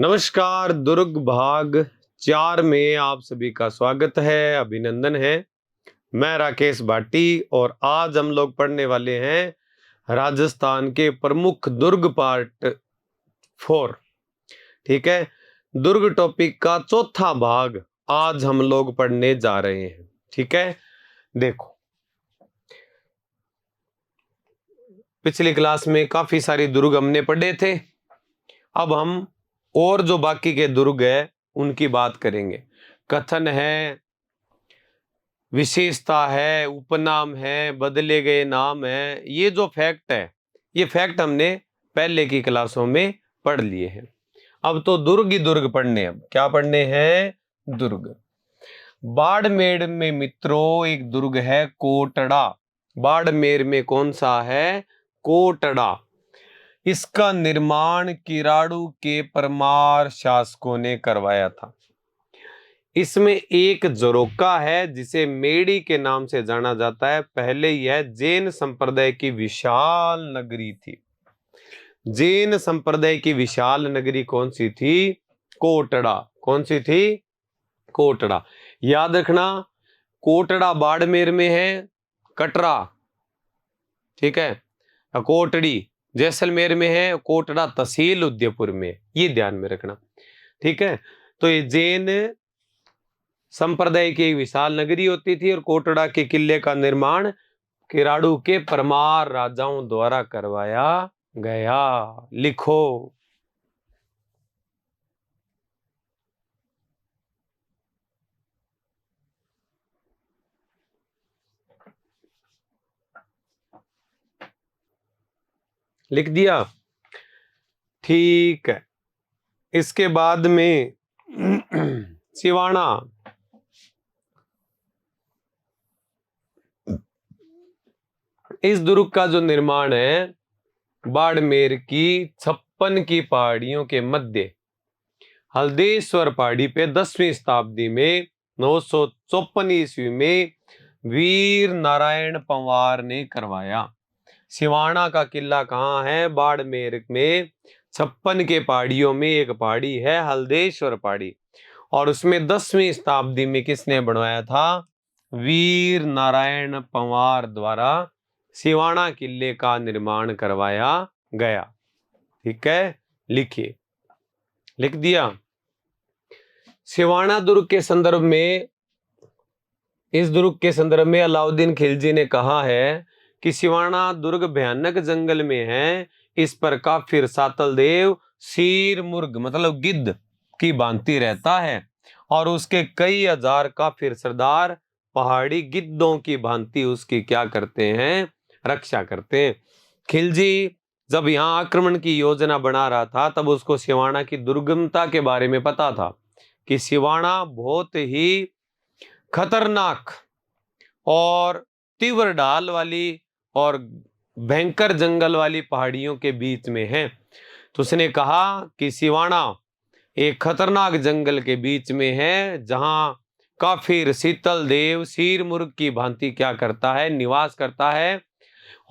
नमस्कार। दुर्ग भाग 4 में आप सभी का स्वागत है, अभिनंदन है। मैं राकेश भाटी और आज हम लोग पढ़ने वाले हैं राजस्थान के प्रमुख दुर्ग पार्ट 4। ठीक है, दुर्ग टॉपिक का चौथा भाग आज हम लोग पढ़ने जा रहे हैं। ठीक है, देखो पिछली क्लास में काफी सारी दुर्ग हमने पढ़े थे। अब हम और जो बाकी के दुर्ग है उनकी बात करेंगे। कथन है, विशेषता है, उपनाम है, बदले गए नाम है। ये जो फैक्ट है, ये फैक्ट हमने पहले की क्लासों में पढ़ लिए हैं। अब तो दुर्ग ही दुर्ग पढ़ने। अब क्या पढ़ने हैं? दुर्ग। बाड़मेर में मित्रों एक दुर्ग है कोटड़ा। बाड़मेर में कौन सा है? कोटड़ा। इसका निर्माण किराड़ू के परमार शासकों ने करवाया था। इसमें एक झरोका है जिसे मेड़ी के नाम से जाना जाता है। पहले यह जैन संप्रदाय की विशाल नगरी थी। जैन संप्रदाय की विशाल नगरी कौन सी थी? कोटड़ा। कौन सी थी? कोटड़ा। याद रखना, कोटड़ा बाड़मेर में है, कटरा ठीक है कोटड़ी जैसलमेर में है, कोटड़ा तहसील उदयपुर में। ये ध्यान में रखना। ठीक है, तो ये जैन संप्रदाय की एक विशाल नगरी होती थी और कोटड़ा के किले का निर्माण किराड़ू के परमार राजाओं द्वारा करवाया गया। लिखो। लिख दिया? ठीक है। इसके बाद में सिवाना। इस दुर्ग का जो निर्माण है बाड़मेर की 56 की पहाड़ियों के मध्य हल्देश्वर पहाड़ी पे 10वीं शताब्दी में 954 ईस्वी में वीर नारायण पंवार ने करवाया। सिवाना का किला कहाँ है? बाड़मेर में 56 के पहाड़ियों में एक पहाड़ी है हल्देश्वर पहाड़ी, और उसमें 10वीं शताब्दी में किसने बनवाया था? वीर नारायण पंवार द्वारा सिवाना किले का निर्माण करवाया गया। ठीक है, लिखिए। लिख दिया? सिवाना दुर्ग के संदर्भ में, इस दुर्ग के संदर्भ में अलाउद्दीन खिलजी ने कहा है कि सिवाना दुर्ग भयानक जंगल में है। इस पर काफिर सातल देव सीर मुर्ग मतलब गिद्ध की भांति रहता है और उसके कई हजार काफिर सरदार पहाड़ी गिद्धों की भांति उसकी क्या करते हैं? रक्षा करते हैं। खिलजी जब यहाँ आक्रमण की योजना बना रहा था तब उसको सिवाना की दुर्गमता के बारे में पता था कि सिवाना बहुत ही खतरनाक और तीव्र ढाल वाली और भयंकर जंगल वाली पहाड़ियों के बीच में है। तो उसने कहा कि सिवाना एक खतरनाक जंगल के बीच में है जहां काफिर शीतल देव शीर मुर्ग की भांति क्या करता है? निवास करता है,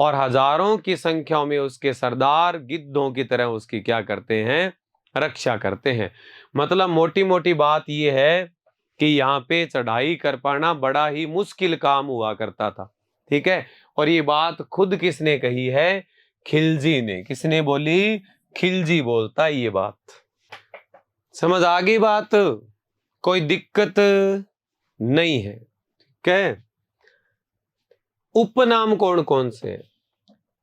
और हजारों की संख्या में उसके सरदार गिद्धों की तरह उसकी क्या करते हैं? रक्षा करते हैं। मतलब मोटी मोटी बात यह है कि यहाँ पे चढ़ाई कर पाना बड़ा ही मुश्किल काम हुआ करता था। ठीक है, और ये बात खुद किसने कही है? खिलजी ने। किसने बोली? खिलजी बोलता है ये बात। समझ आ गई बात? कोई दिक्कत नहीं है। ठीक है, उपनाम कौन कौन से हैं?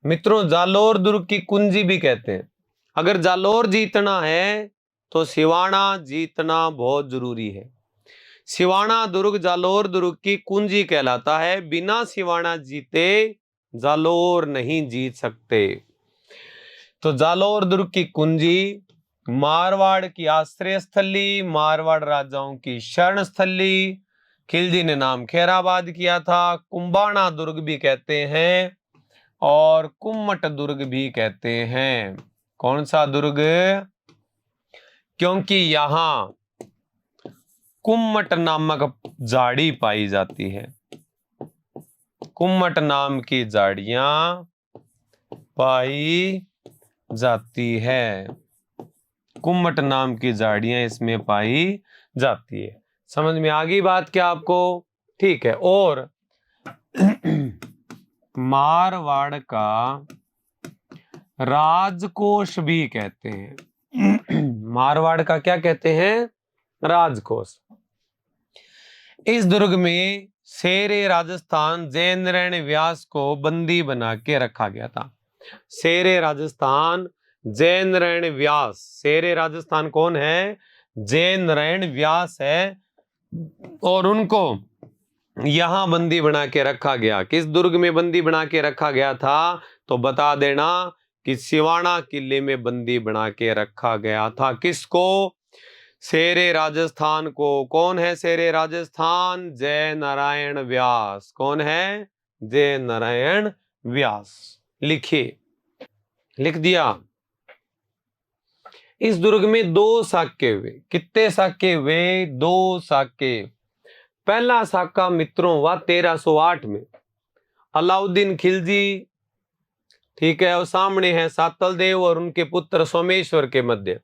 मित्रों, जालोर दुर्ग की कुंजी भी कहते हैं। अगर जालोर जीतना है तो सिवाना जीतना बहुत जरूरी है। सिवाना दुर्ग जालोर दुर्ग की कुंजी कहलाता है। बिना सिवाना जीते जालोर नहीं जीत सकते। तो जालोर दुर्ग की कुंजी मारवाड़ की आश्रय स्थली, मारवाड़ राजाओं की शरण स्थली। खिलजी ने नाम खैराबाद किया था। कुंबाणा दुर्ग भी कहते हैं और कुम्मट दुर्ग भी कहते हैं। कौन सा दुर्ग? क्योंकि यहां कुम्मट नामक झाड़ी पाई जाती है। कुम्मट नाम की झाड़ियां पाई जाती है। कुम्मट नाम की झाड़ियां इसमें पाई जाती है। समझ में आ गई बात क्या आपको? ठीक है। और मारवाड़ का राजकोष भी कहते हैं। मारवाड़ का क्या कहते हैं? राजकोष। इस दुर्ग में शेरे राजस्थान जयनारायण व्यास को बंदी बना के रखा गया था। शेरे राजस्थान जयनारायण व्यास, शेरे राजस्थान कौन है? जयनारायण व्यास है। और उनको यहां बंदी बना के रखा गया। किस दुर्ग में बंदी बना के रखा गया था? तो बता देना कि सिवाना किले में बंदी बना के रखा गया था। किसको? शेरे राजस्थान को। कौन है शेरे राजस्थान? जय नारायण व्यास। कौन है? जय नारायण व्यास। लिखिए। लिख दिया। इस दुर्ग में 2 साके हुए। कितने साके हुए? 2 साके। पहला साका मित्रों हुआ 1308 में। अलाउद्दीन खिलजी, ठीक है, और सामने है सातल देव और उनके पुत्र सोमेश्वर के मध्य।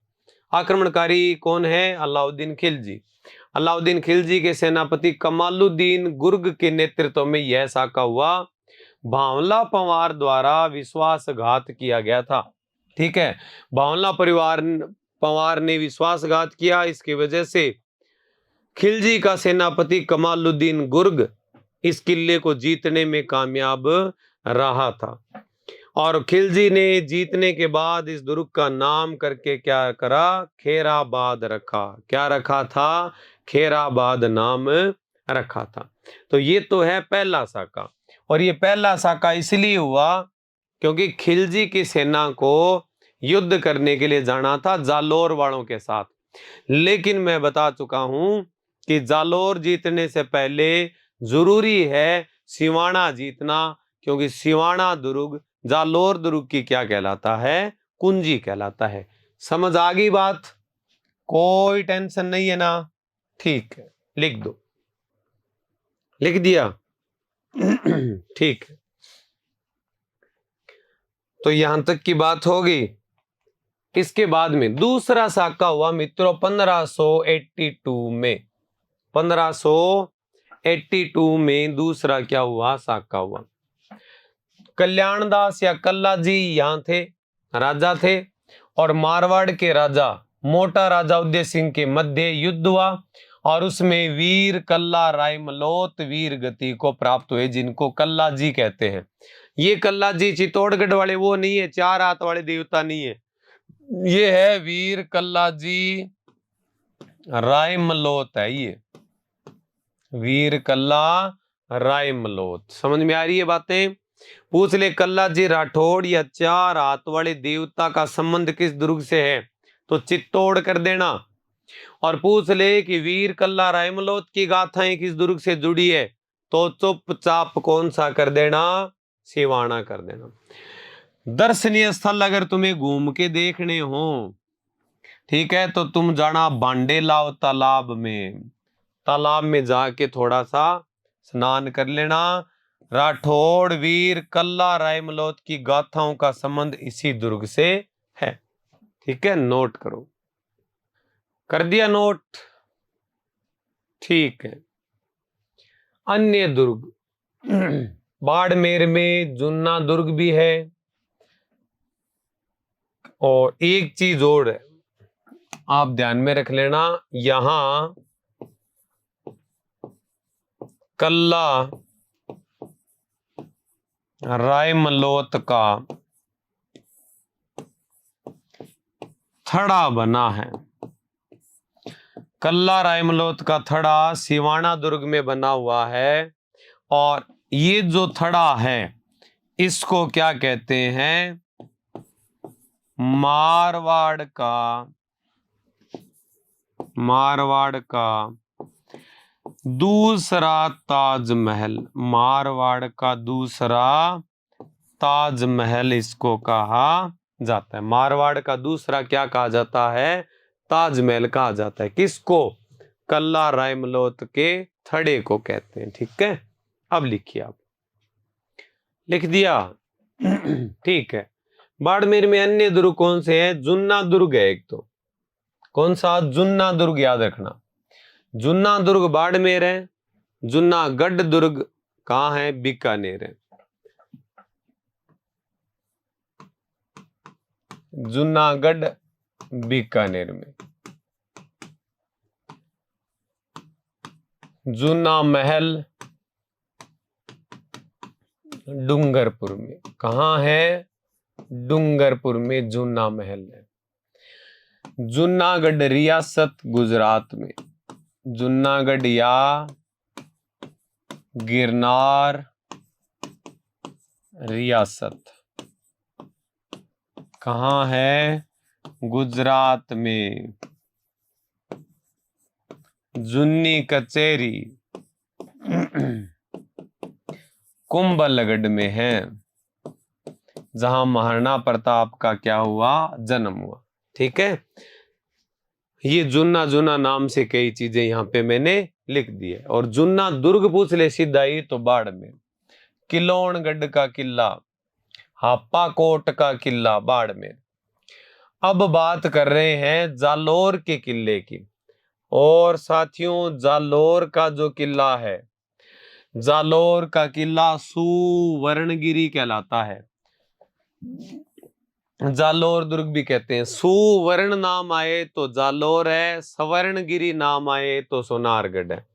आक्रमणकारी कौन है? अलाउद्दीन खिलजी। अलाउद्दीन खिलजी के सेनापति कमालुद्दीन गुर्ग के नेतृत्व में यह साका हुआ। भांवला पंवार द्वारा विश्वासघात किया गया था। ठीक है, भांवला पंवार ने विश्वासघात किया। इसकी वजह से खिलजी का सेनापति कमालुद्दीन गुर्ग इस किले को जीतने में कामयाब रहा था। और खिलजी ने जीतने के बाद इस दुर्ग का नाम करके क्या करा? खेराबाद रखा। क्या रखा था? खेराबाद नाम रखा था। तो ये तो है पहला साका। और ये पहला साका इसलिए हुआ क्योंकि खिलजी की सेना को युद्ध करने के लिए जाना था जालोर वालों के साथ। लेकिन मैं बता चुका हूं कि जालोर जीतने से पहले जरूरी है सिवाना जीतना, क्योंकि सिवाना दुर्ग जालोर दुर्ग की क्या कहलाता है? कुंजी कहलाता है। समझ आ गई बात? कोई टेंशन नहीं है ना? ठीक है, लिख दो। लिख दिया? ठीक है, तो यहां तक की बात होगी। इसके बाद में दूसरा साका हुआ मित्रों 1582 में। 1582 में दूसरा क्या हुआ? साका हुआ। कल्याणदास या कल्ला जी यहां थे, राजा थे। और मारवाड़ के राजा मोटा राजा उदय सिंह के मध्य युद्ध हुआ और उसमें वीर कल्ला रायमलोत वीर गति को प्राप्त हुए, जिनको कल्ला जी कहते हैं। ये कल्ला जी चित्तौड़गढ़ वाले वो नहीं है, 4 हाथ वाले देवता नहीं है। ये है वीर कल्ला जी रायमलोत है। ये वीर कल्ला रायमलोत। समझ में आ रही है बातें? पूछ ले कल्ला जी राठौड़ या 4 हाथ वाले देवता का संबंध किस दुर्ग से है, तो चित्तौड़ कर देना। और पूछ ले कि वीर कल्ला रायमलोत की गाथाएं किस दुर्ग से जुड़ी है, तो चुपचाप कौन सा कर देना? सिवाना कर देना। दर्शनीय स्थल अगर तुम्हें घूम के देखने हो, ठीक है, तो तुम जाना बांडेलाव तालाब में। तालाब में जाके थोड़ा सा स्नान कर लेना। राठौड़ वीर कल्ला रायमलोत की गाथाओं का संबंध इसी दुर्ग से है। ठीक है, नोट करो। कर दिया नोट? ठीक है। अन्य दुर्ग बाड़मेर में जुन्ना दुर्ग भी है। और एक चीज और है, आप ध्यान में रख लेना, यहां कल्ला रायमलोत का थड़ा बना है। कल्ला रायमलोत का थड़ा सिवाना दुर्ग में बना हुआ है। और ये जो थड़ा है इसको क्या कहते हैं? मारवाड़ का दूसरा ताजमहल। मारवाड़ का दूसरा ताजमहल इसको कहा जाता है। मारवाड़ का दूसरा क्या कहा जाता है? ताजमहल कहा जाता है। किसको? कल्ला रायमलोत के थड़े को कहते हैं। ठीक है, अब लिखिए आप। लिख दिया? ठीक है। बाड़मेर में अन्य दुर्ग कौन से हैं? जुन्ना दुर्ग है एक तो, कौन सा? जुन्ना दुर्ग याद रखना। जुन्ना दुर्ग बाड़मेर है, जूनागढ़ दुर्ग कहाँ है? बीकानेर है। जूनागढ़ बीकानेर में। जूना महल डूंगरपुर में। कहाँ है? डूंगरपुर में जूना महल है। जूनागढ़ रियासत गुजरात में। जूनागढ़ या गिरनार रियासत कहाँ है? गुजरात में। जुन्नी कचेरी कुंभलगढ़ में है, जहां महाराणा प्रताप का क्या हुआ? जन्म हुआ। ठीक है, ये जुन्ना जुन्ना नाम से कई चीजें यहाँ पे मैंने लिख दी है। और जुन्ना दुर्ग पूछ ले सीधा ही तो बाड़मेर। किलोणगढ़ का किला, हापाकोट का किला बाड़मेर। अब बात कर रहे हैं जालोर के किले की। और साथियों, जालोर का जो किला है, जालोर का किला सुवर्णगिरी कहलाता है। जालोर दुर्ग भी कहते हैं। सुवर्ण नाम आए तो जालोर है, स्वर्णगिरी नाम आए तो सोनारगढ़ है।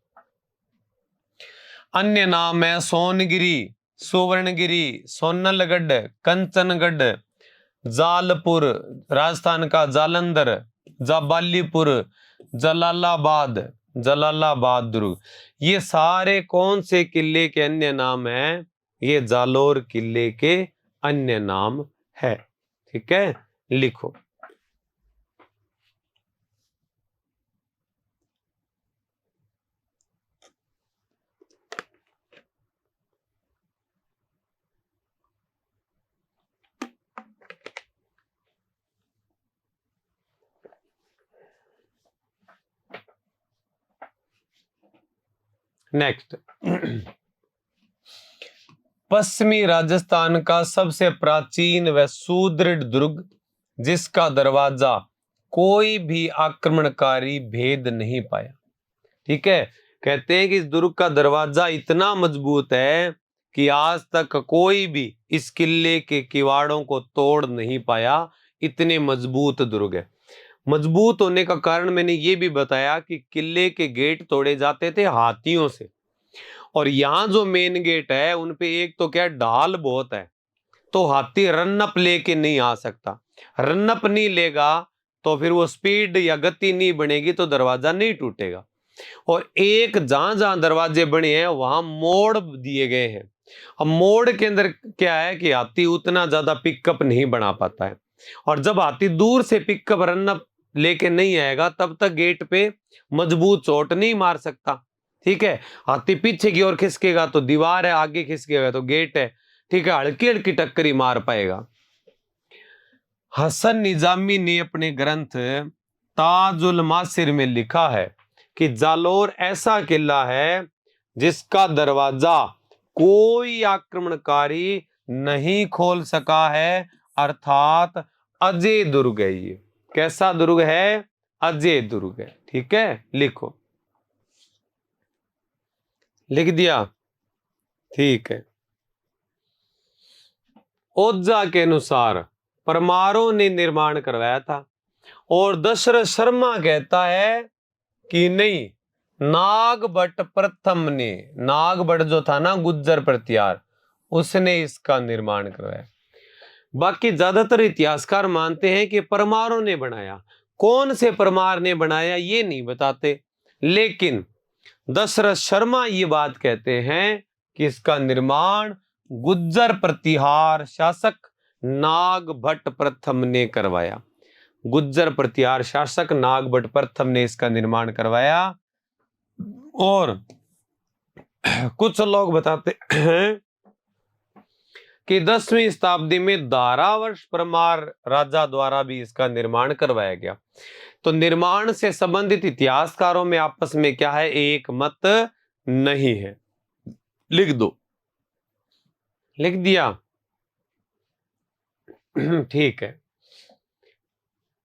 अन्य नाम है सोनगिरी, सुवर्णगिरी, सोनलगढ़, कंचनगढ़, जालपुर राजस्थान का, जालंधर, जाबालीपुर, जलालाबाद, जलालाबाद दुर्ग। ये सारे कौन से किले के अन्य नाम हैं? ये जालोर किले के अन्य नाम है। ठीक है, लिखो। नेक्स्ट, पश्चिमी राजस्थान का सबसे प्राचीन व सुदृढ़ दुर्ग, जिसका दरवाजा कोई भी आक्रमणकारी भेद नहीं पाया। ठीक है, कहते हैं कि इस दुर्ग का दरवाजा इतना मजबूत है कि आज तक कोई भी इस किले के किवाड़ों को तोड़ नहीं पाया। इतने मजबूत दुर्ग है। मजबूत होने का कारण मैंने ये भी बताया कि किले के गेट तोड़े जाते थे हाथियों से। और यहाँ जो मेन गेट है उन पे एक तो क्या ढाल बहुत है, तो हाथी रनअप लेके नहीं आ सकता। रनअप नहीं लेगा तो फिर वो स्पीड या गति नहीं बनेगी, तो दरवाजा नहीं टूटेगा। और एक जहां जहां दरवाजे बने हैं वहां मोड़ दिए गए हैं। अब मोड़ के अंदर क्या है कि हाथी उतना ज्यादा पिकअप नहीं बना पाता है। और जब हाथी दूर से पिकअप रनअप लेके नहीं आएगा तब तक गेट पे मजबूत चोट नहीं मार सकता। ठीक है, हाथी पीछे की ओर खिसकेगा तो दीवार है, आगे खिसकेगा तो गेट है। ठीक है, हल्की हल्की टक्करी मार पाएगा। हसन निजामी ने अपने ग्रंथ ताजुल मासिर में लिखा है कि जालोर ऐसा किला है जिसका दरवाजा कोई आक्रमणकारी नहीं खोल सका है, अर्थात अजय दुर्ग है। ये कैसा दुर्ग है? अजय दुर्ग है। ठीक है, लिखो। लिख दिया? ठीक है। ओझा के अनुसार परमारों ने निर्माण करवाया था, और दशरथ शर्मा कहता है कि नहीं, नागभट्ट प्रथम ने, नागभट्ट जो था ना गुज्जर प्रतिहार, उसने इसका निर्माण करवाया। बाकी ज्यादातर इतिहासकार मानते हैं कि परमारों ने बनाया। कौन से परमार ने बनाया ये नहीं बताते, लेकिन दशरथ शर्मा ये बात कहते हैं कि इसका निर्माण गुज्जर प्रतिहार शासक नागभट्ट प्रथम ने करवाया। गुज्जर प्रतिहार शासक नागभट्ट प्रथम ने इसका निर्माण करवाया। और कुछ लोग बताते हैं कि 10वीं शताब्दी में धारावर्ष परमार राजा द्वारा भी इसका निर्माण करवाया गया। तो निर्माण से संबंधित इतिहासकारों में आपस में क्या है? एक मत नहीं है। लिख दो। लिख दिया? ठीक है।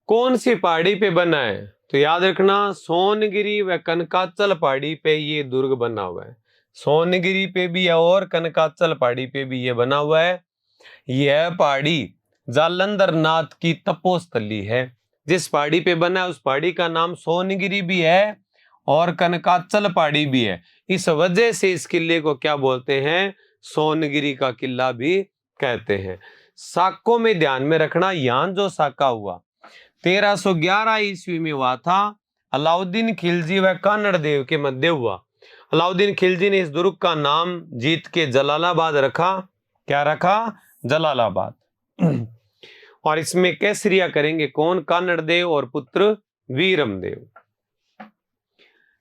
कौन सी पहाड़ी पे बना है? तो याद रखना सोनगिरी व कनकाचल पहाड़ी पे ये दुर्ग बना हुआ है। सोनगिरी पे भी है और कनकाचल पहाड़ी पे भी ये बना हुआ है। यह पहाड़ी जालंधर नाथ की तपोस्थली है। जिस पहाड़ी पे बना है उस पहाड़ी का नाम सोनगिरी भी है और कनकाचल पहाड़ी भी है। इस वजह से इस किले को क्या बोलते हैं, सोनगिरी का किला भी कहते हैं। साकों में ध्यान में रखना, यहां जो साका हुआ 1311 ईस्वी में हुआ था। अलाउद्दीन खिलजी व कानड़ देव के मध्य हुआ। अलाउद्दीन खिलजी ने इस दुर्ग का नाम जीत के जलालाबाद रखा। क्या रखा? जलालाबाद। और इसमें केसरिया करेंगे कौन? कानड़ देव और पुत्र वीरम देव।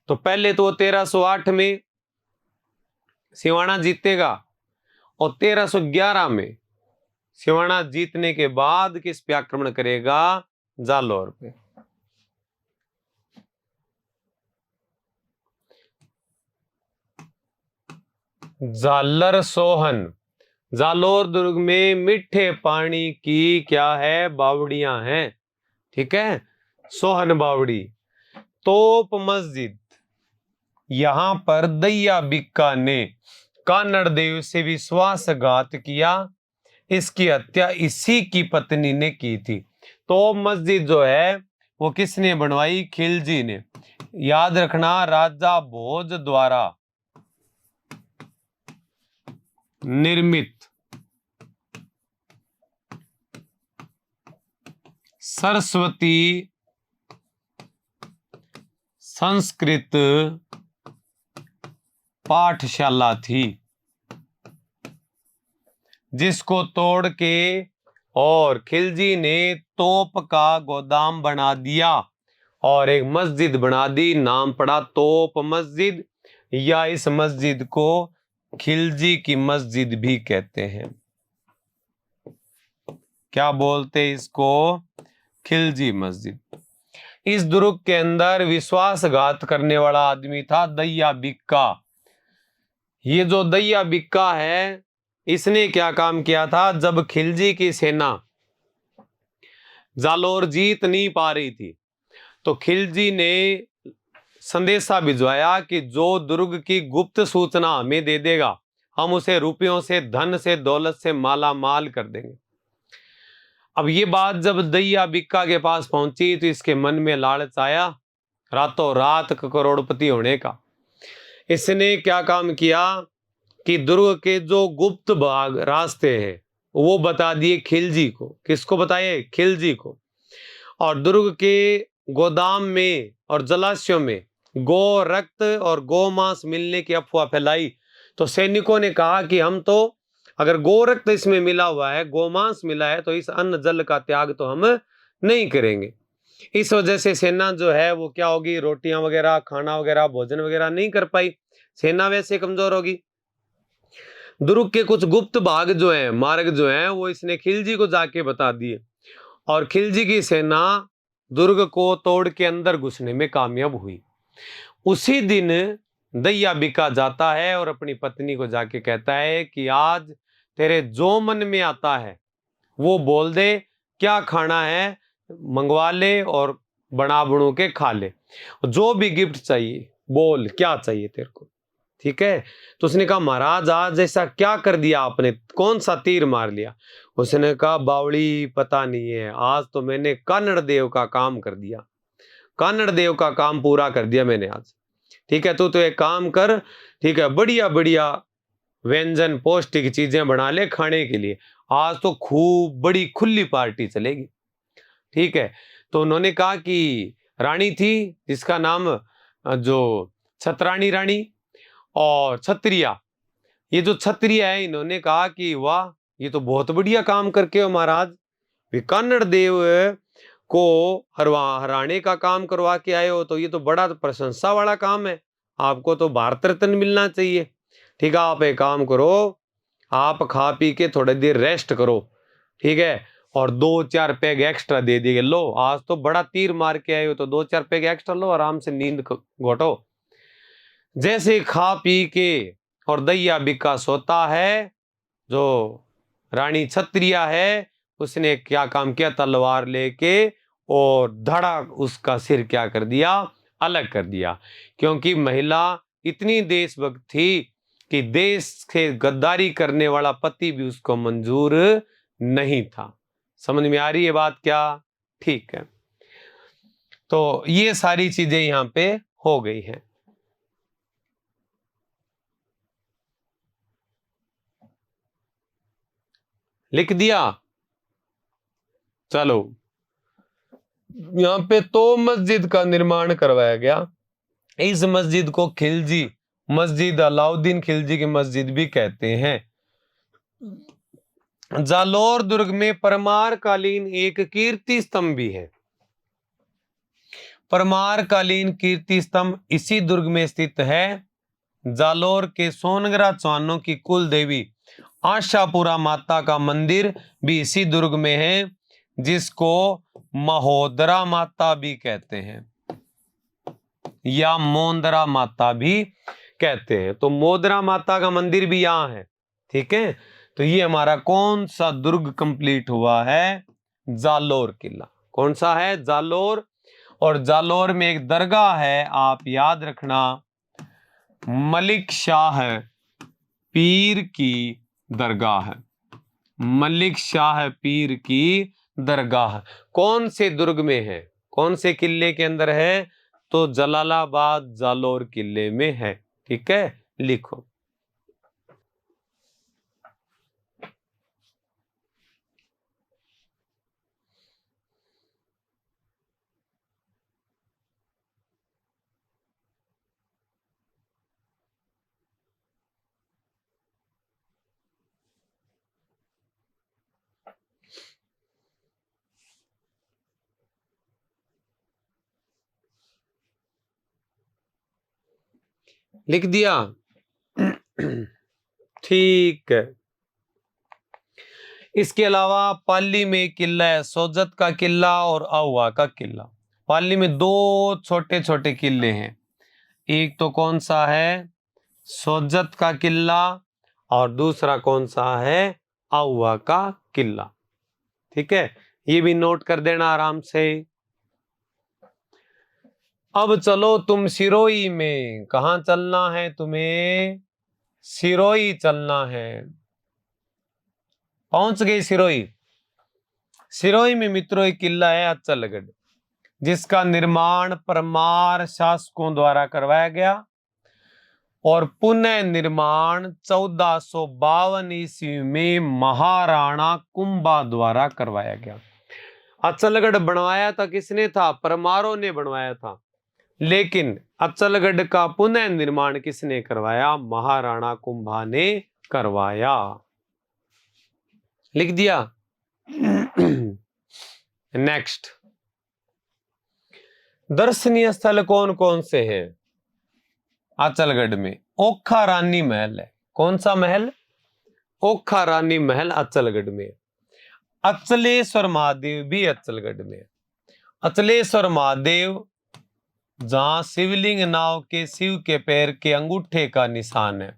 तो पहले तो 1308 में सिवाना जीतेगा और 1311 में सिवाना जीतने के बाद किस पे आक्रमण करेगा? जालौर पे। जालर सोहन। जालौर दुर्ग में मीठे पानी की क्या है? बावड़ियां हैं। ठीक है, सोहन बावड़ी। तोप मस्जिद, यहां पर दैया बिक्का ने कानड़ देव से विश्वासघात किया। इसकी हत्या इसी की पत्नी ने की थी। तोप मस्जिद जो है वो किसने बनवाई? खिलजी ने। याद रखना राजा भोज द्वारा निर्मित सरस्वती संस्कृत पाठशाला थी, जिसको तोड़ के और खिलजी ने तोप का गोदाम बना दिया और एक मस्जिद बना दी। नाम पड़ा तोप मस्जिद, या इस मस्जिद को खिलजी की मस्जिद भी कहते हैं। क्या बोलते इसको? खिलजी मस्जिद। इस दुर्ग के अंदर विश्वासघात करने वाला आदमी था दैया बिक्का। ये जो दैया बिक्का है इसने क्या काम किया था? जब खिलजी की सेना जालौर जीत नहीं पा रही थी तो खिलजी ने संदेशा भिजवाया कि जो दुर्ग की गुप्त सूचना हमें दे देगा हम उसे रुपयों से, धन से, दौलत से माला माल कर देंगे। अब ये बात जब दैया बिक्का के पास पहुंची तो इसके मन में लालच आया रातों रात करोड़पति होने का। इसने क्या काम किया कि दुर्ग के जो गुप्त भाग रास्ते हैं वो बता दिए खिलजी को। किसको बताए? खिलजी को। और दुर्ग के गोदाम में और जलाशयों में गो रक्त और गो मांस मिलने की अफवाह फैलाई। तो सैनिकों ने कहा कि हम तो अगर गो रक्त इसमें मिला हुआ है, गोमांस मिला है, तो इस अन्न जल का त्याग तो हम नहीं करेंगे। इस वजह से सेना जो है वो क्या होगी? रोटियां वगैरह, खाना वगैरह, भोजन वगैरह नहीं कर पाई। सेना वैसे कमजोर होगी। दुर्ग के कुछ गुप्त भाग जो हैं, मार्ग जो हैं, वो इसने खिलजी को जाके बता दिए और खिलजी की सेना दुर्ग को तोड़ के अंदर घुसने में कामयाब हुई। उसी दिन दैया बिका जाता है और अपनी पत्नी को जाके कहता है कि आज तेरे जो मन में आता है वो बोल दे, क्या खाना है मंगवा ले और बना बनू के खा ले, जो भी गिफ्ट चाहिए बोल, क्या चाहिए तेरे को। ठीक है। तो उसने कहा महाराज आज ऐसा क्या कर दिया आपने, कौन सा तीर मार लिया? उसने कहा बावड़ी पता नहीं है, आज तो मैंने कानड़ देव का काम कर दिया, कानड़ देव का काम पूरा कर दिया मैंने आज। ठीक है, तो एक काम कर, ठीक है, बढ़िया बढ़िया व्यंजन पौष्टिक चीजें बना ले खाने के लिए, आज तो खूब बड़ी खुली पार्टी चलेगी। ठीक है। तो उन्होंने कहा कि रानी थी जिसका नाम जो छतरानी रानी और छत्रिया, ये जो छत्रिया है इन्होंने कहा कि वाह ये तो बहुत बढ़िया काम करके हो महाराज, कानड़ देव को हराने का काम करवा के आए हो, तो ये तो बड़ा प्रशंसा वाला काम है, आपको तो भारत रत्न मिलना चाहिए। ठीक है, आप एक काम करो, आप खा पी के थोड़ी देर रेस्ट करो। ठीक है, और 2-4 पैग एक्स्ट्रा दे दिए, लो आज तो बड़ा तीर मार के आए हो तो 2-4 पैग एक्स्ट्रा लो, आराम से नींद घोटो। जैसे खा पी के और दैया बिक्का सोता है, जो रानी छत्रिया है उसने क्या काम किया, तलवार लेके और धड़ाक उसका सिर क्या कर दिया, अलग कर दिया। क्योंकि महिला इतनी देशभक्त थी कि देश से गद्दारी करने वाला पति भी उसको मंजूर नहीं था। समझ में आ रही है बात क्या? ठीक है, तो ये सारी चीजें यहां पे हो गई हैं। लिख दिया? चलो, यहां पे तो मस्जिद का निर्माण करवाया गया। इस मस्जिद को खिलजी मस्जिद, अलाउद्दीन खिलजी की मस्जिद भी कहते हैं। जालोर दुर्ग में परमार कालीन एक कीर्ति स्तंभ भी है। परमार कालीन कीर्ति स्तंभ इसी दुर्ग में स्थित है। जालोर के सोनगरा चौहानों की कुल देवी आशापुरा माता का मंदिर भी इसी दुर्ग में है, जिसको महोदरा माता भी कहते हैं या मोंदरा माता भी कहते हैं। तो मोदरा माता का मंदिर भी यहाँ है। ठीक है, तो ये हमारा कौन सा दुर्ग कंप्लीट हुआ है? जालोर किला। कौन सा है? जालोर। और जालोर में एक दरगाह है, आप याद रखना, मलिक शाह पीर की दरगाह है। मलिक शाह पीर की दरगाह कौन से दुर्ग में है? कौन से किले के अंदर है? तो जलालाबाद जालोर किले में है। ठीक है, लिखो। लिख दिया? ठीक है। इसके अलावा पाली में एक किला है, सोजत का किला और आहुआ का किला। पाली में दो छोटे छोटे किले हैं। एक तो कौन सा है? सोजत का किला, और दूसरा कौन सा है? आहुआ का किला। ठीक है, ये भी नोट कर देना आराम से। अब चलो तुम सिरोही में। कहां चलना है तुम्हें? सिरोही चलना है। पहुंच गई सिरोही। सिरोही में मित्रों एक किला है अचलगढ़, जिसका निर्माण परमार शासकों द्वारा करवाया गया और पुनः निर्माण 1452 ईस्वी में महाराणा कुंभा द्वारा करवाया गया। अचलगढ़ बनवाया था किसने था? परमारों ने बनवाया था। लेकिन अचलगढ़ का पुनः निर्माण किसने करवाया? महाराणा कुंभा ने करवाया। लिख दिया? नेक्स्ट, दर्शनीय स्थल कौन कौन से हैं अचलगढ़ में? ओखा रानी महल है। कौन सा महल? ओखा रानी महल अचलगढ़ में। अचलेश्वर महादेव भी अचलगढ़ में। अचलेश्वर महादेव जहां शिवलिंग नाव के शिव के पैर के अंगूठे का निशान है,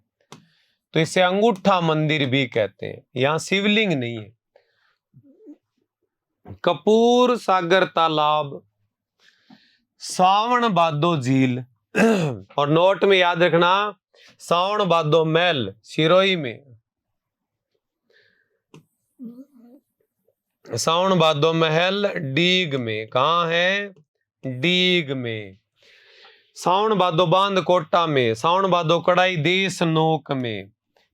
तो इसे अंगूठा मंदिर भी कहते हैं। यहां शिवलिंग नहीं है। कपूर सागर तालाब, सावन बादो झील और नोट में याद रखना, सावन बादो महल सिरोही में। सावन बादो महल डीग में। कहां है? डीग में। सावन बादो बांध कोटा में। सावन बादो कड़ाई देश नोक में।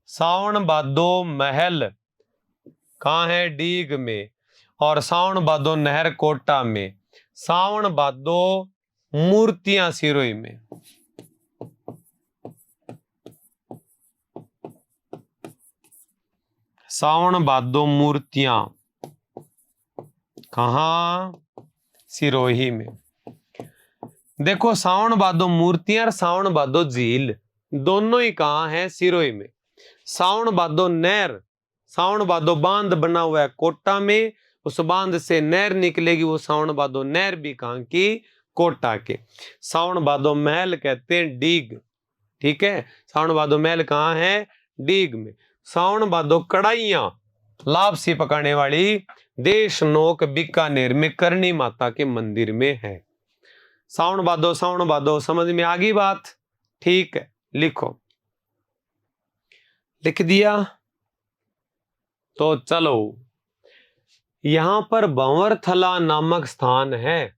सावन बादो महल कहां है? डीग में। और सावन बादो नहर कोटा में। सावन बादो मूर्तियां सिरोही में। सावन बादो मूर्तियां कहां? सिरोही में। देखो, सावन बादो मूर्तियां और सावन बादो झील दोनों ही कहां है? सिरोही में। सावन बादो नहर, सावन बादो बांध बना हुआ है कोटा में, उस बांध से नहर निकलेगी, वो सावन बादो नहर भी कहां की? कोटा के। सावन बादो महल कहते हैं डीग। ठीक है, सावन बादो महल कहां है? डीग में। सावन बादो कड़ाइयां, लापसी पकाने वाली देशनोक बीकानेर में करणी माता के मंदिर में है। साउंड बादो समझ में आ गई बात? ठीक है, लिखो। लिख दिया? तो चलो, यहां पर भंवरथला नामक स्थान है।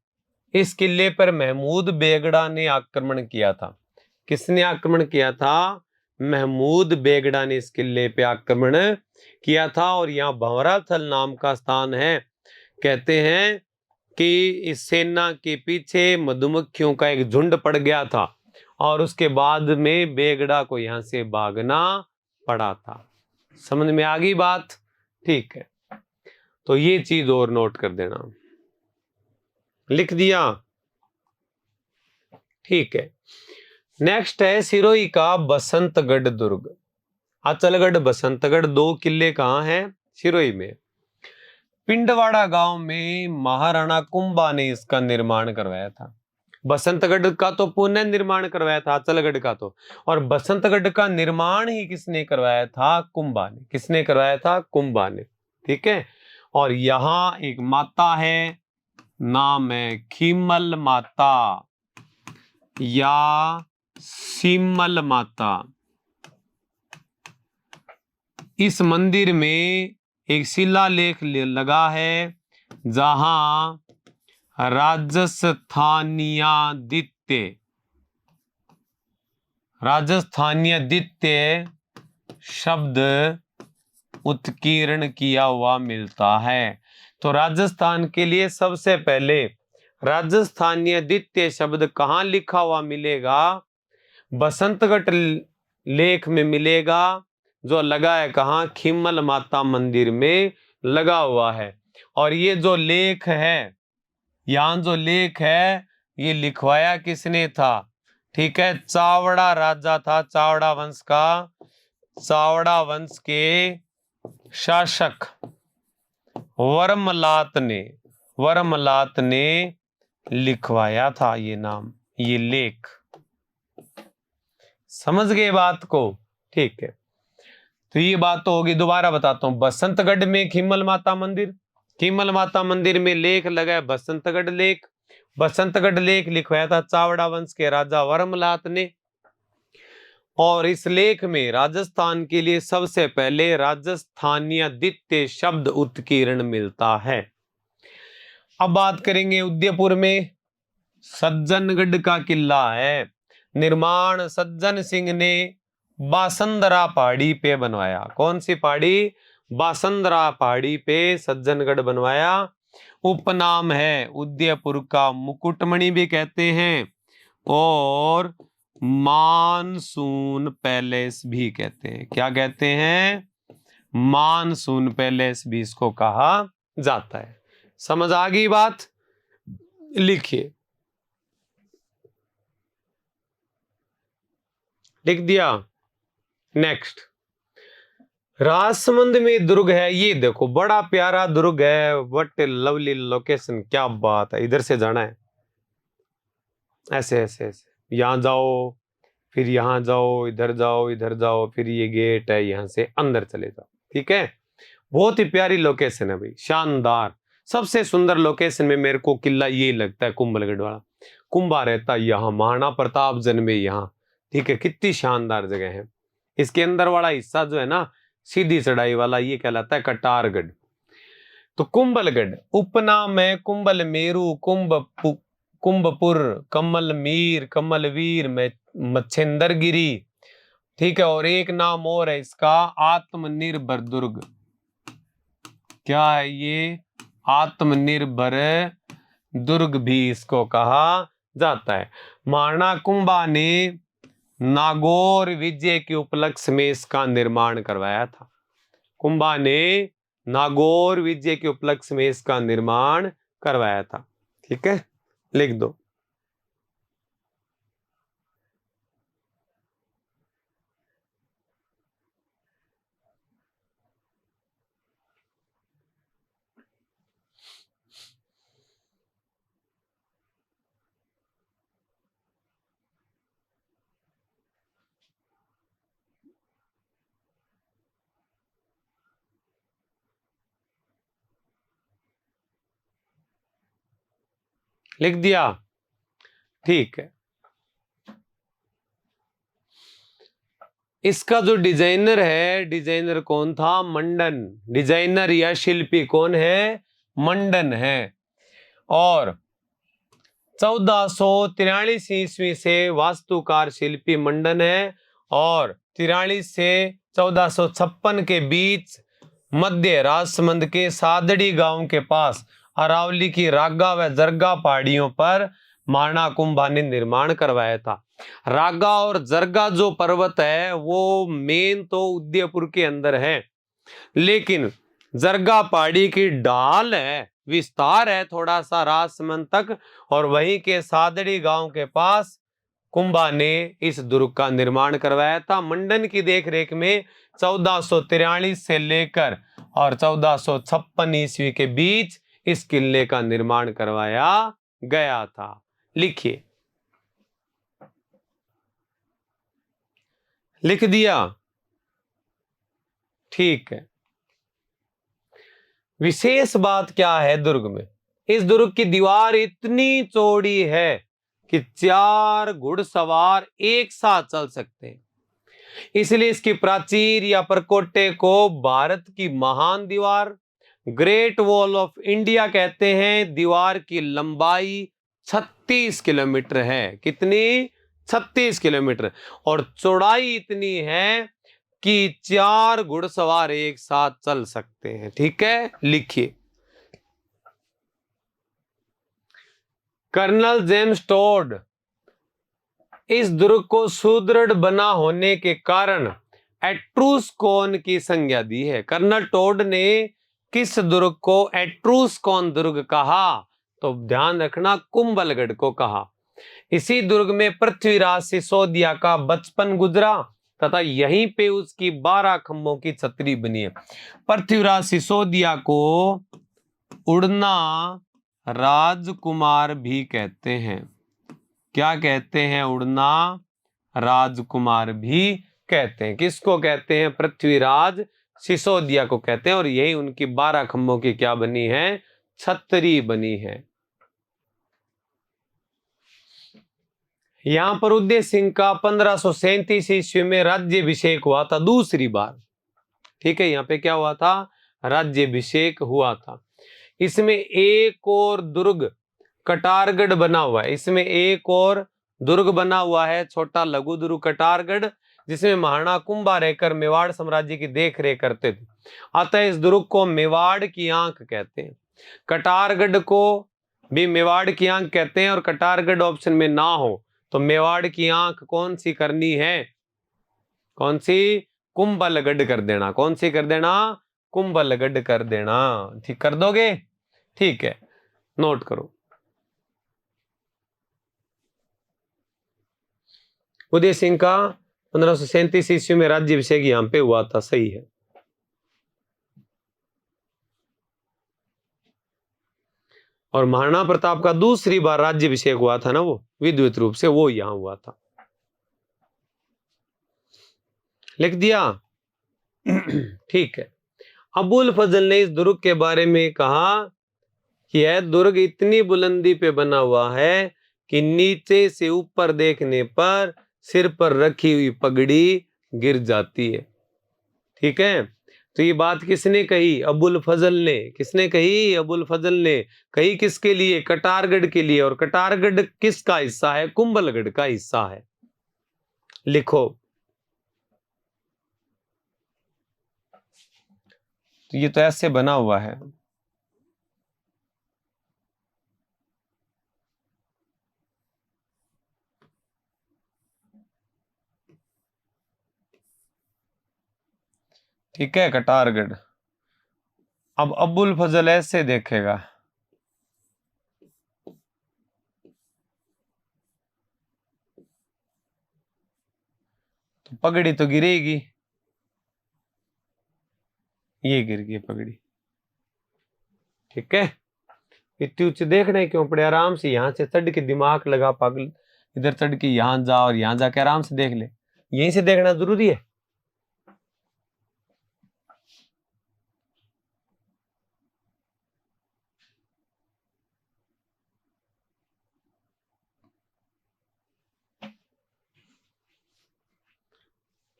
इस किले पर महमूद बेगड़ा ने आक्रमण किया था। किसने आक्रमण किया था? महमूद बेगड़ा ने इस किले पे आक्रमण किया था। और यहाँ भंवराथल नाम का स्थान है। कहते हैं कि इस सेना के पीछे मधुमक्खियों का एक झुंड पड़ गया था और उसके बाद में बेगड़ा को यहां से भागना पड़ा था। समझ में आ गई बात? ठीक है, तो ये चीज और नोट कर देना। लिख दिया? ठीक है। नेक्स्ट है सिरोही का बसंतगढ़ दुर्ग। अचलगढ़ बसंतगढ़ दो किले कहाँ हैं? सिरोही में। पिंडवाड़ा गांव में महाराणा कुंभा ने इसका निर्माण करवाया था। बसंतगढ़ का तो पुनः निर्माण करवाया था अचलगढ़ का तो, और बसंतगढ़ का निर्माण ही किसने करवाया था? कुंभा ने। किसने करवाया था? कुंभा ने। ठीक है। और यहां एक माता है, नाम है खीमल माता या सीमल माता। इस मंदिर में एक शिलालेख लगा है जहां राजस्थानीय शब्द उत्कीर्ण किया हुआ मिलता है। तो राजस्थान के लिए सबसे पहले राजस्थानीय द्वितीय शब्द कहाँ लिखा हुआ मिलेगा? बसंतगढ़ लेख में मिलेगा, जो लगा है कहाँ? खीमल माता मंदिर में लगा हुआ है। और ये जो लेख है, यहाँ जो लेख है, ये लिखवाया किसने था? ठीक है, चावड़ा राजा था, चावड़ा वंश का। चावड़ा वंश के शासक वर्मलात ने लिखवाया था ये नाम, ये लेख। समझ गए बात को? ठीक है, तो ये बात तो होगी। दोबारा बताता हूं, बसंतगढ़ में खीमल माता मंदिर में लेख लगा है बसंतगढ़ लेख। बसंतगढ़ लेख लिखवाया था चावड़ा वंश के राजा वर्मलात ने। और इस लेख में राजस्थान के लिए सबसे पहले राजस्थानीय द्वितीय शब्द उत्कीर्ण मिलता है। अब बात करेंगे उदयपुर में सज्जनगढ़ का किला है। निर्माण सज्जन सिंह ने बासंदरा पहाड़ी पे बनवाया। कौन सी पहाड़ी? बासंदरा पहाड़ी पे सज्जनगढ़ बनवाया। उपनाम है उदयपुर का मुकुटमणि भी कहते हैं और मानसून पैलेस भी कहते हैं। क्या कहते हैं? मानसून पैलेस भी इसको कहा जाता है। समझ आ गई बात? लिखिए। लिख दिया? नेक्स्ट, राजसमंद में दुर्ग है। ये देखो बड़ा प्यारा दुर्ग है, व्हाट ए लवली लोकेशन। क्या बात है, इधर से जाना है, ऐसे ऐसे ऐसे यहां जाओ, फिर यहां जाओ, इधर जाओ, फिर ये गेट है, यहां से अंदर चले जाओ। ठीक है, बहुत ही प्यारी लोकेशन है भाई, शानदार। सबसे सुंदर लोकेशन में मेरे को किला ये लगता है, कुंभलगढ़ वाला। कुंभा रहता यहाँ, महाराणा प्रताप जन्मे यहाँ। ठीक है, कितनी शानदार जगह है। इसके अंदर वाला हिस्सा जो है ना, सीधी चढ़ाई वाला, ये कहलाता है कटारगढ़। तो कुंभलगढ़ उपनाम है कुंभल मेरू, कुंभपुर, कमल मीर, कमलवीर, मच्छेंद्रगिरी। ठीक है, और एक नाम और है इसका, आत्मनिर्भर दुर्ग। क्या है ये? आत्मनिर्भर दुर्ग भी इसको कहा जाता है। महाराणा कुंभा ने नागौर विजय के उपलक्ष्य में इसका निर्माण करवाया था। कुंभा ने नागौर विजय के उपलक्ष्य में इसका निर्माण करवाया था। ठीक है, लिख दो। लिख दिया, ठीक है। इसका जो डिजाइनर है, डिजाइनर कौन था? मंडन। डिजाइनर या शिल्पी कौन है? मंडन है। और 1443 ईस्वी से वास्तुकार शिल्पी मंडन है, और 43 से 1456 के बीच मध्य राजसमंद के सादड़ी गांव के पास अरावली की रागा व जरगा पहाड़ियों पर महाराणा कुंभा ने निर्माण करवाया था। रागा और जरगा जो पर्वत है वो मेन तो उदयपुर के अंदर है, लेकिन जरगा पहाड़ी की ढाल है, विस्तार है थोड़ा सा राजसमंद तक, और वहीं के सादड़ी गांव के पास कुंभा ने इस दुर्ग का निर्माण करवाया था। मंडन की देखरेख में 1443 से लेकर और 1456 ईस्वी के बीच इस किले का निर्माण करवाया गया था। लिखिए, लिख दिया, ठीक है। विशेष बात क्या है दुर्ग में? इस दुर्ग की दीवार इतनी चौड़ी है कि 4 घुड़सवार एक साथ चल सकते हैं। इसलिए इसकी प्राचीर या परकोटे को भारत की महान दीवार, ग्रेट वॉल ऑफ इंडिया कहते हैं। दीवार की लंबाई 36 किलोमीटर है। कितनी? 36 किलोमीटर। और चौड़ाई इतनी है कि 4 घुड़सवार एक साथ चल सकते हैं। ठीक है, लिखिए। कर्नल जेम्स टोड इस दुर्ग को सुदृढ़ बना होने के कारण एट्रूस्कोन की संज्ञा दी है। कर्नल टोड ने किस दुर्ग को एट्रूस्कोन दुर्ग कहा? तो ध्यान रखना, कुंभलगढ़ को कहा। इसी दुर्ग में पृथ्वीराज सिसोदिया का बचपन गुजरा तथा यहीं पे उसकी 12 खंभों की छतरी बनी है। पृथ्वीराज सिसोदिया को उड़ना राजकुमार भी कहते हैं। क्या कहते हैं? उड़ना राजकुमार भी कहते हैं। किसको कहते हैं? पृथ्वीराज सिसोदिया को कहते हैं। और यही उनकी 12 खंभों की क्या बनी है? छतरी बनी है। यहां पर उदय सिंह का 1537 ईस्वी में राज्याभिषेक हुआ था, दूसरी बार। ठीक है, यहाँ पे क्या हुआ था? राज्याभिषेक हुआ था। इसमें एक और दुर्ग कटारगढ़ बना हुआ है। इसमें एक और दुर्ग बना हुआ है, छोटा लघु दुर्ग कटारगढ़, जिसमें महाराणा कुंभा रहकर मेवाड़ साम्राज्य की देख रेख करते थे। अतः इस दुर्ग को मेवाड़ की आंख कहते हैं। कटारगढ़ को भी मेवाड़ की आंख कहते हैं। और कटारगढ़ ऑप्शन में ना हो तो मेवाड़ की आंख कौन सी करनी है? कौन सी? कुंभलगढ़ कर देना। कौन सी कर देना? कुंभलगढ़ कर देना। ठीक कर दोगे? ठीक है, नोट करो। उदय सिंह का 1537 ईस्वी में राज्याभिषेक यहां पे हुआ था, सही है। और महाराणा प्रताप का दूसरी बार राज्याभिषेक हुआ था ना, वो विधिवत रूप से, वो यहां हुआ था। लिख दिया, ठीक है। अबुल फजल ने इस दुर्ग के बारे में कहा कि यह दुर्ग इतनी बुलंदी पे बना हुआ है कि नीचे से ऊपर देखने पर सिर पर रखी हुई पगड़ी गिर जाती है। ठीक है, तो ये बात किसने कही? अबुल फजल ने। किसने कही? अबुल फजल ने। कही किसके लिए? कटारगढ़ के लिए। और कटारगढ़ किसका हिस्सा है? कुंभलगढ़ का हिस्सा है। लिखो, तो ये तो ऐसे बना हुआ है। ठीक है, कटारगढ़। अब अबुल फजल ऐसे देखेगा, तो पगड़ी तो गिरेगी। ये गिर गई पगड़ी। ठीक है, इतनी ऊंचे देखने क्यों पड़े? आराम से यहां से चढ़ के दिमाग लगा पागल, इधर चढ़ के यहां जा और यहां जाके आराम से देख ले। यहीं से देखना जरूरी है।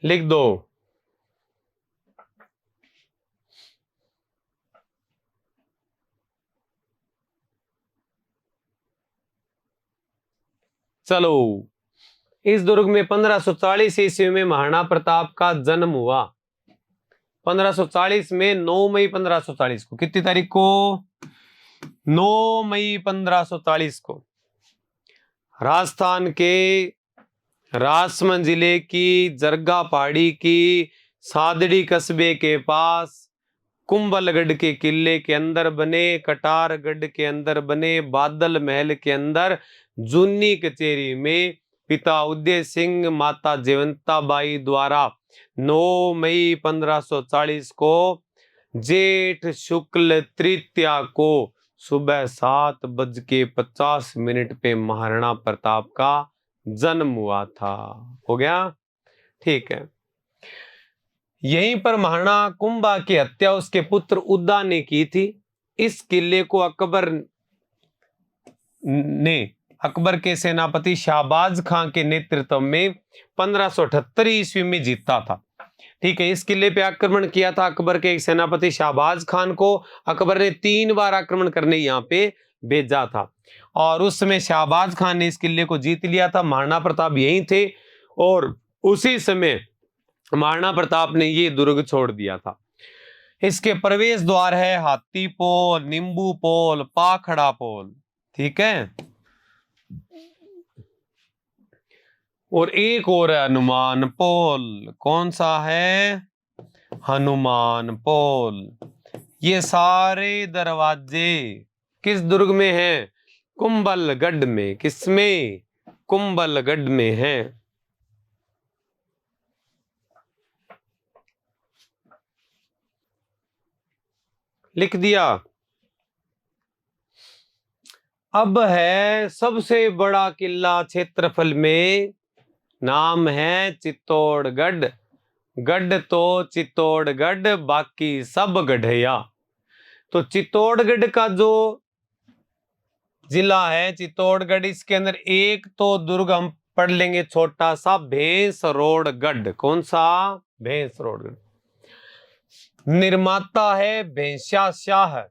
लिख दो। चलो, इस दुर्ग में 1540 ईस्वी में महाराणा प्रताप का जन्म हुआ। 1540 में 9 मई 1540 को, कितनी तारीख को? 9 मई 1540 को राजस्थान के राजसमंद जिले की जरगा पहाड़ी की सादड़ी कस्बे के पास कुंभलगढ़ के किले के अंदर बने, कटारगढ़ के अंदर बने, बादल महल के अंदर जूनी कचेरी में पिता उदय सिंह माता जयवंता बाई द्वारा 9 मई 1540 को जेठ शुक्ल तृतीया को सुबह 7:50 पे महाराणा प्रताप का जन्म हुआ था। हो गया? ठीक है। यहीं पर महाराणा कुंभा की हत्या उसके पुत्र उद्दा ने की थी। इस किले को अकबर के सेनापति शाहबाज खां के नेतृत्व में 1578 ईस्वी में जीता था। ठीक है, इस किले पे आक्रमण किया था अकबर के एक सेनापति शाहबाज खान को। अकबर ने 3 बार आक्रमण करने यहाँ पे भेजा था और उस समय शाहबाज खान ने इस किले को जीत लिया था। महाराणा प्रताप यहीं थे और उसी समय महाराणा प्रताप ने ये दुर्ग छोड़ दिया था। इसके प्रवेश द्वार है हाथी पोल, नींबू पोल, पाखड़ा पोल। ठीक है, और एक और है हनुमान पोल। कौन सा है? हनुमान पोल। ये सारे दरवाजे किस दुर्ग में हैं? कुंभलगढ़ में। किसमें? कुंभलगढ़ में है। लिख दिया। अब है सबसे बड़ा किला क्षेत्रफल में, नाम है चित्तौड़गढ़। गढ़ तो चित्तौड़गढ़, बाकी सब गढ़िया। तो चित्तौड़गढ़ का जो जिला है चित्तौड़गढ़, इसके अंदर एक तो दुर्ग हम पढ़ लेंगे छोटा सा, भैंसरोड़गढ़। कौन सा? भैंसरोड़गढ़। निर्माता है भैंसा शाह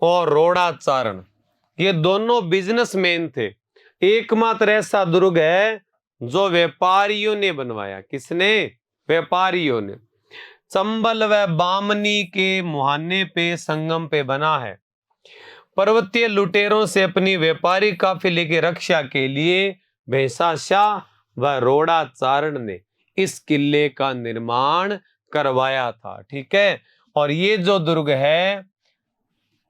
और रोड़ाचारण। ये दोनों बिजनेसमैन थे। एकमात्र ऐसा दुर्ग है जो व्यापारियों ने बनवाया। किसने? व्यापारियों ने। चंबल व बामनी के मुहाने पे, संगम पे बना है। पर्वतीय लुटेरों से अपनी व्यापारिक काफिले की रक्षा के लिए भैंसा शाह व रोड़ाचारण ने इस किले का निर्माण करवाया था। ठीक है, और ये जो दुर्ग है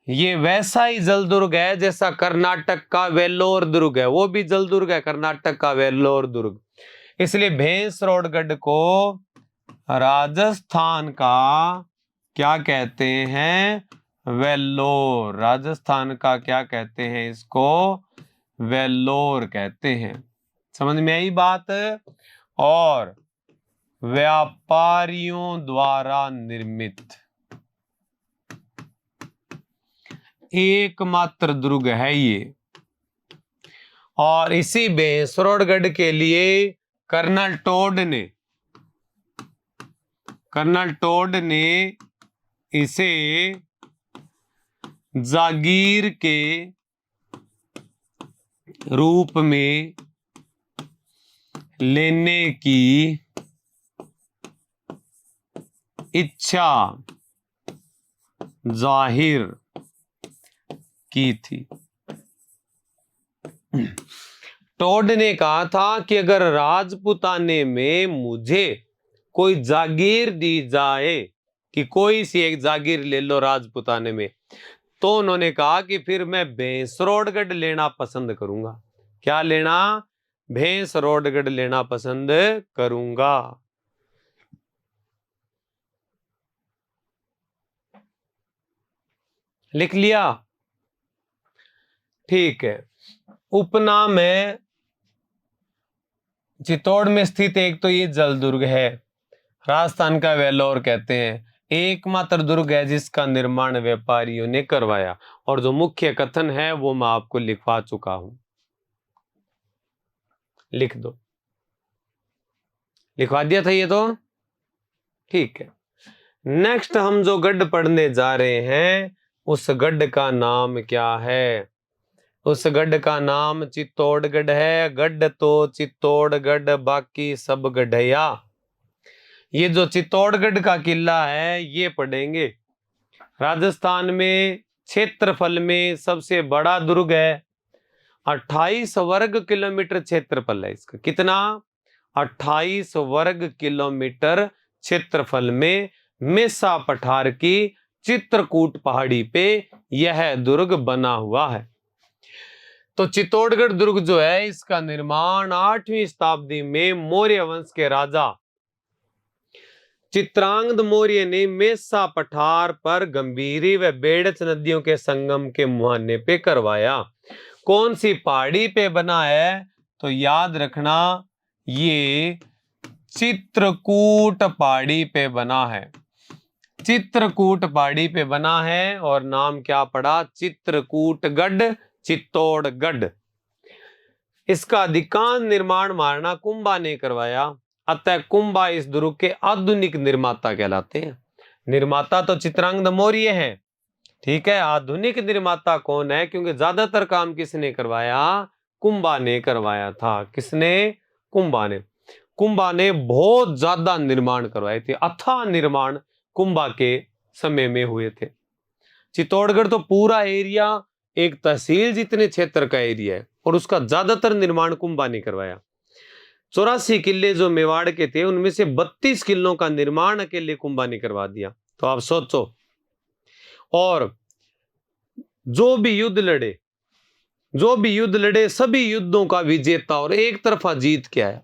ये वैसा ही जल दुर्ग है जैसा कर्नाटक का वेल्लोर दुर्ग है। वो भी जल दुर्ग है, कर्नाटक का वेल्लोर दुर्ग। इसलिए भैंसरोड़गढ़ को राजस्थान का क्या कहते हैं? वेल्लोर। राजस्थान का क्या कहते हैं इसको? वेल्लोर कहते हैं। समझ में आई बात? और व्यापारियों द्वारा निर्मित एकमात्र दुर्ग है ये। और इसी भैंसरोड़गढ़ के लिए कर्नल टोड ने इसे जागीर के रूप में लेने की इच्छा जाहिर की थी। टोड ने कहा था कि अगर राजपुताने में मुझे कोई जागीर दी जाए, कि कोई सी एक जागीर ले लो राजपुताने में, तो उन्होंने कहा कि फिर मैं भैंसरोड़गढ़ लेना पसंद करूंगा। क्या लेना? भैंसरोड़गढ़ लेना पसंद करूंगा। लिख लिया? ठीक है। उपनाम है चित्तौड़ में स्थित एक तो ये जल दुर्ग है, राजस्थान का वेल्लोर कहते हैं। एकमात्र दुर्ग है जिसका निर्माण व्यापारियों ने करवाया। और जो मुख्य कथन है वो मैं आपको लिखवा चुका हूं। लिख दो। लिखवा दिया था ये तो। ठीक है। नेक्स्ट हम जो गढ़ पढ़ने जा रहे हैं उस गढ़ का नाम क्या है? उस गढ़ का नाम चित्तौड़गढ़ है। गढ़ तो चित्तौड़गढ़, बाकी सब गढ़या। ये जो चित्तौड़गढ़ का किला है ये पढ़ेंगे। राजस्थान में क्षेत्रफल में सबसे बड़ा दुर्ग है। 28 वर्ग किलोमीटर क्षेत्रफल है इसका। कितना? 28 वर्ग किलोमीटर क्षेत्रफल में मेसा पठार की चित्रकूट पहाड़ी पे यह दुर्ग बना हुआ है। तो चित्तौड़गढ़ दुर्ग जो है इसका निर्माण 8वीं शताब्दी में मौर्य वंश के राजा चित्रांगद मौर्य ने मेसा पठार पर गंभीरी व बेड़च नदियों के संगम के मुहाने पे करवाया। कौन सी पहाड़ी पे बना है? तो याद रखना ये चित्रकूट पहाड़ी पे बना है। चित्रकूट पहाड़ी पे बना है और नाम क्या पड़ा? चित्रकूटगढ़, चित्तौड़गढ़। इसका अधिकांश निर्माण महाराणा कुंभा ने करवाया। अतः कुंभा इस दुर्ग के आधुनिक निर्माता कहलाते हैं। निर्माता तो चित्रांगद मौर्य है, ठीक है। आधुनिक निर्माता कौन है? क्योंकि ज्यादातर काम किसने करवाया? कुंभा ने करवाया था। किसने? कुंभा ने। कुंभा ने बहुत ज्यादा निर्माण करवाए थे। अथाह निर्माण कुंभा के समय में हुए थे। चित्तौड़गढ़ तो पूरा एरिया एक तहसील जितने क्षेत्र का एरिया है और उसका ज्यादातर निर्माण कुंभा ने करवाया। 84 किले जो मेवाड़ के थे उनमें से 32 किलों का निर्माण अकेले कुंभा ने करवा दिया। तो आप सोचो। और जो भी युद्ध लड़े सभी युद्धों का विजेता और एक तरफा जीत के आया।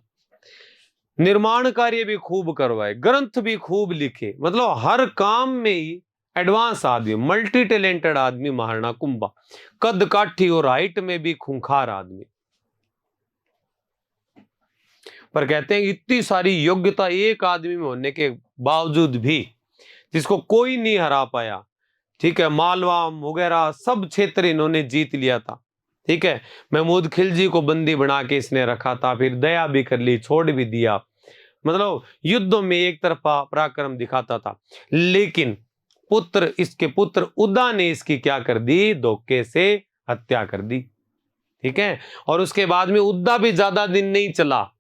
निर्माण कार्य भी खूब करवाए, ग्रंथ भी खूब लिखे, मतलब हर काम में ही एडवांस आदमी, मल्टी टैलेंटेड आदमी महाराणा कुंभा। कद काठी और हाइट में भी खूंखार आदमी। पर कहते हैं इतनी सारी योग्यता एक आदमी में होने के बावजूद भी जिसको कोई नहीं हरा पाया, ठीक है। मालवा वगैरह सब क्षेत्र इन्होंने जीत लिया था, ठीक है। महमूद खिलजी को बंदी बना के इसने रखा था, फिर दया भी कर ली, छोड़ भी दिया। मतलब युद्धों में एक तरफा पराक्रम दिखाता था। लेकिन इसके पुत्र उदा ने इसकी क्या कर दी? धोखे से हत्या कर दी, ठीक है। और उसके बाद में उदा भी ज्यादा दिन नहीं चला।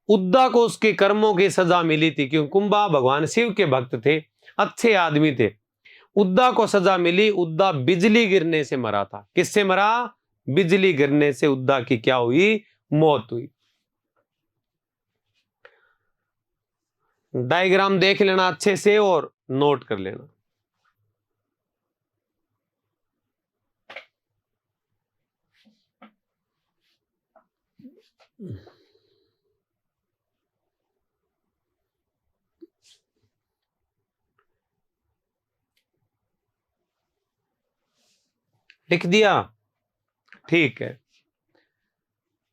उद्दा को उसके कर्मों की सजा मिली थी, क्योंकि कुंभा भगवान शिव के भक्त थे, अच्छे आदमी थे। उद्दा को सजा मिली। उद्दा बिजली गिरने से मरा था। किससे मरा? बिजली गिरने से उद्दा की क्या हुई? मौत हुई। डायग्राम देख लेना अच्छे से और नोट कर लेना। लिख दिया? ठीक है।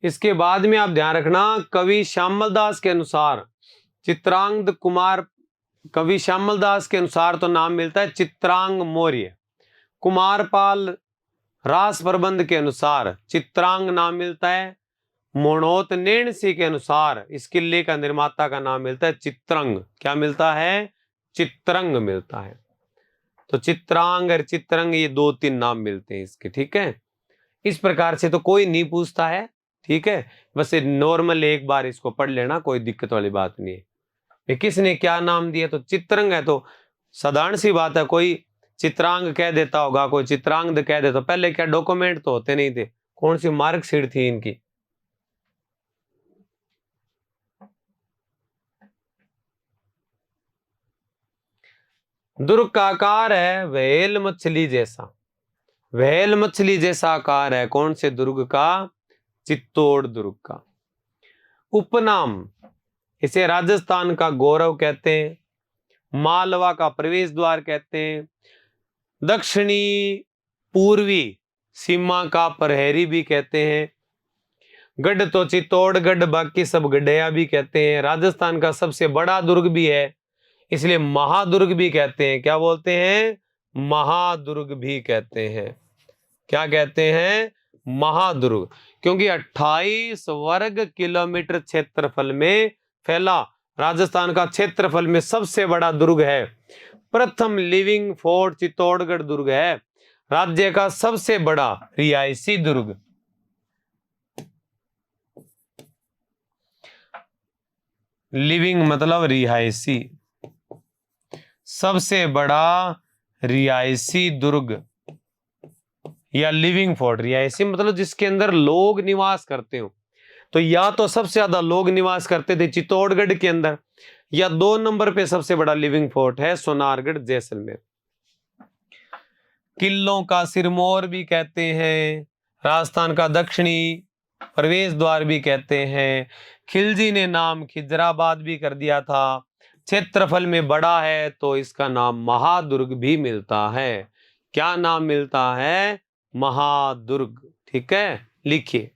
इसके बाद में आप ध्यान रखना, कवि श्यामल दास के अनुसार चित्रांगद कुमार, कवि श्यामल दास के अनुसार तो नाम मिलता है चित्रांग मौर्य। कुमारपाल रास प्रबंध के अनुसार चित्रांग नाम मिलता है। मोणोत नेणसी के अनुसार इस किले का निर्माता का नाम मिलता है चित्रंग। क्या मिलता है? चित्रंग मिलता है। तो चित्रांग और चित्रंग ये 2-3 नाम मिलते हैं इसके, ठीक है। इस प्रकार से तो कोई नहीं पूछता है, ठीक है। बस नॉर्मल एक बार इसको पढ़ लेना, कोई दिक्कत वाली बात नहीं है। किसने क्या नाम दिया? तो चित्रंग है तो साधारण सी बात है, कोई चित्रांग कह देता होगा, कोई चित्रांगद कह देता। पहले क्या डॉक्यूमेंट तो होते नहीं थे, कौन सी मार्कशीट थी इनकी? दुर्ग का आकार है व्हेल मछली जैसा। व्हेल मछली जैसा आकार है कौन से दुर्ग का? चित्तौड़ दुर्ग का। उपनाम, इसे राजस्थान का गौरव कहते हैं, मालवा का प्रवेश द्वार कहते हैं, दक्षिणी पूर्वी सीमा का प्रहरी भी कहते हैं। गढ़ तो चित्तौड़गढ़, बाकी सब गढ़या भी कहते हैं। राजस्थान का सबसे बड़ा दुर्ग भी है, इसलिए महादुर्ग भी कहते हैं। क्या बोलते हैं? महादुर्ग भी कहते हैं। क्या कहते हैं? महादुर्ग। क्योंकि 28 वर्ग किलोमीटर क्षेत्रफल में फैला राजस्थान का क्षेत्रफल में सबसे बड़ा दुर्ग है। प्रथम लिविंग फोर्ट चित्तौड़गढ़ दुर्ग है। राज्य का सबसे बड़ा रिहायशी दुर्ग। लिविंग मतलब रिहायशी, सबसे बड़ा रिहायशी दुर्ग या लिविंग फोर्ट। रिहायशी मतलब जिसके अंदर लोग निवास करते हो। तो या तो सबसे ज्यादा लोग निवास करते थे चित्तौड़गढ़ के अंदर, या 2 नंबर पे सबसे बड़ा लिविंग फोर्ट है सोनारगढ़ जैसलमेर। किलों का सिरमौर भी कहते हैं, राजस्थान का दक्षिणी प्रवेश द्वार भी कहते हैं। खिलजी ने नाम खिजराबाद भी कर दिया था। क्षेत्रफल में बड़ा है तो इसका नाम महादुर्ग भी मिलता है। क्या नाम मिलता है? महादुर्ग। ठीक है, लिखिए।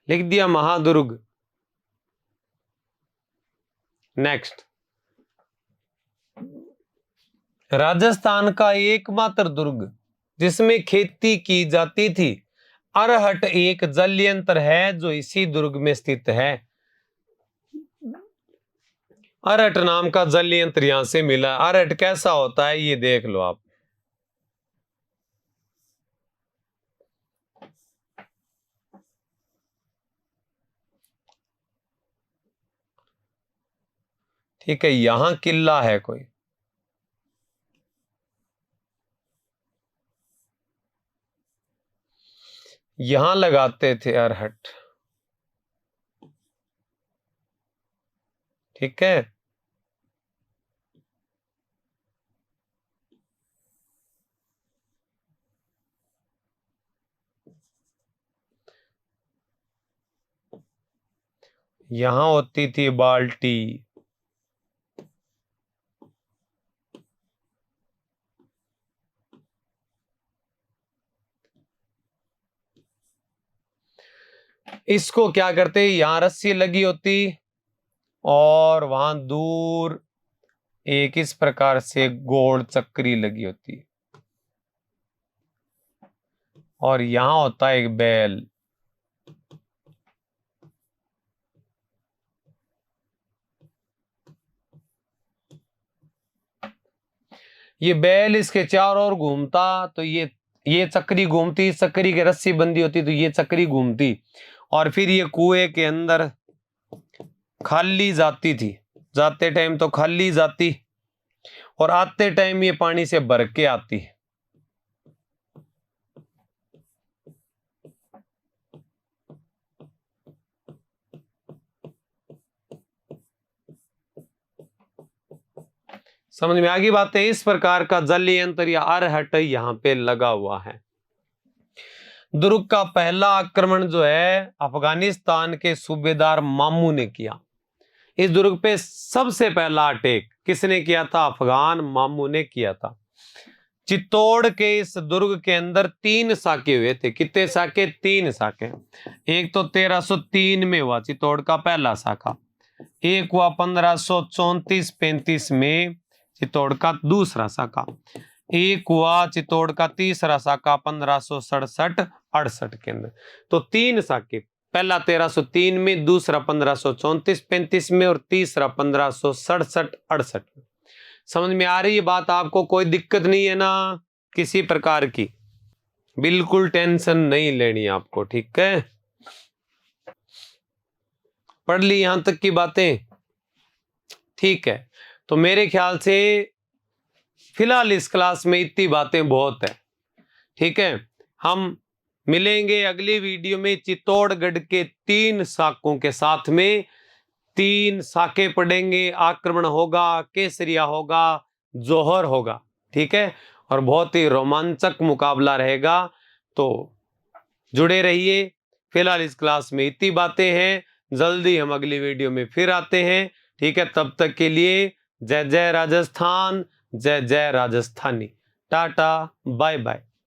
लिख दिया महादुर्ग। नेक्स्ट, राजस्थान का एकमात्र दुर्ग जिसमें खेती की जाती थी, अरहट एक जल यंत्र है जो इसी दुर्ग में स्थित है। अरहट नाम का जल यंत्र यहां से मिला। अरहट कैसा होता है ये देख लो आप। ठीक है, यहां किला है कोई, यहां लगाते थे अरहट। ठीक है, यहां होती थी बाल्टी। इसको क्या करते, यहां रस्सी लगी होती और वहां दूर एक इस प्रकार से गोल चक्री लगी होती, और यहां होता है एक बैल। ये बैल इसके चारों ओर घूमता, तो ये चक्री घूमती, चक्री की रस्सी बंधी होती तो ये चक्री घूमती, और फिर ये कुएं के अंदर खाली जाती थी। जाते टाइम तो खाली जाती और आते टाइम ये पानी से भर के आती। समझ में आ गई बात है? इस प्रकार का जल यंत्र या अरहट यहां पे लगा हुआ है। दुर्ग का पहला आक्रमण जो है अफगानिस्तान के सूबेदार मामू ने किया। इस दुर्ग पे सबसे पहला अटैक किसने किया था? अफगान मामू ने किया था। चित्तौड़ के इस दुर्ग के अंदर 3 साके हुए थे। कितने साके? 3 साके। एक तो 1303 में हुआ चित्तौड़ का पहला साका, एक हुआ 1534-35 में चित्तौड़ का दूसरा साका, एक हुआ चित्तौड़ का तीसरा साका 1567-68 के अंदर। तो 3 साके, पहला 1303 में, दूसरा 1534-35 में और तीसरा 1567-68 में। समझ में आ रही है बात आपको? कोई दिक्कत नहीं है ना किसी प्रकार की? बिल्कुल टेंशन नहीं लेनी आपको। ठीक है, पढ़ ली यहां तक की बातें? ठीक है, तो मेरे ख्याल से फिलहाल इस क्लास में इतनी बातें बहुत है। ठीक है, हम मिलेंगे अगली वीडियो में चित्तौड़गढ़ के 3 साकों के साथ में। 3 साके पढ़ेंगे, आक्रमण होगा, केसरिया होगा, जौहर होगा। ठीक है, और बहुत ही रोमांचक मुकाबला रहेगा, तो जुड़े रहिए। फिलहाल इस क्लास में इतनी बातें हैं, जल्दी हम अगली वीडियो में फिर आते हैं। ठीक है, तब तक के लिए जय जय राजस्थान, जय जय राजस्थानी। Tata bye bye.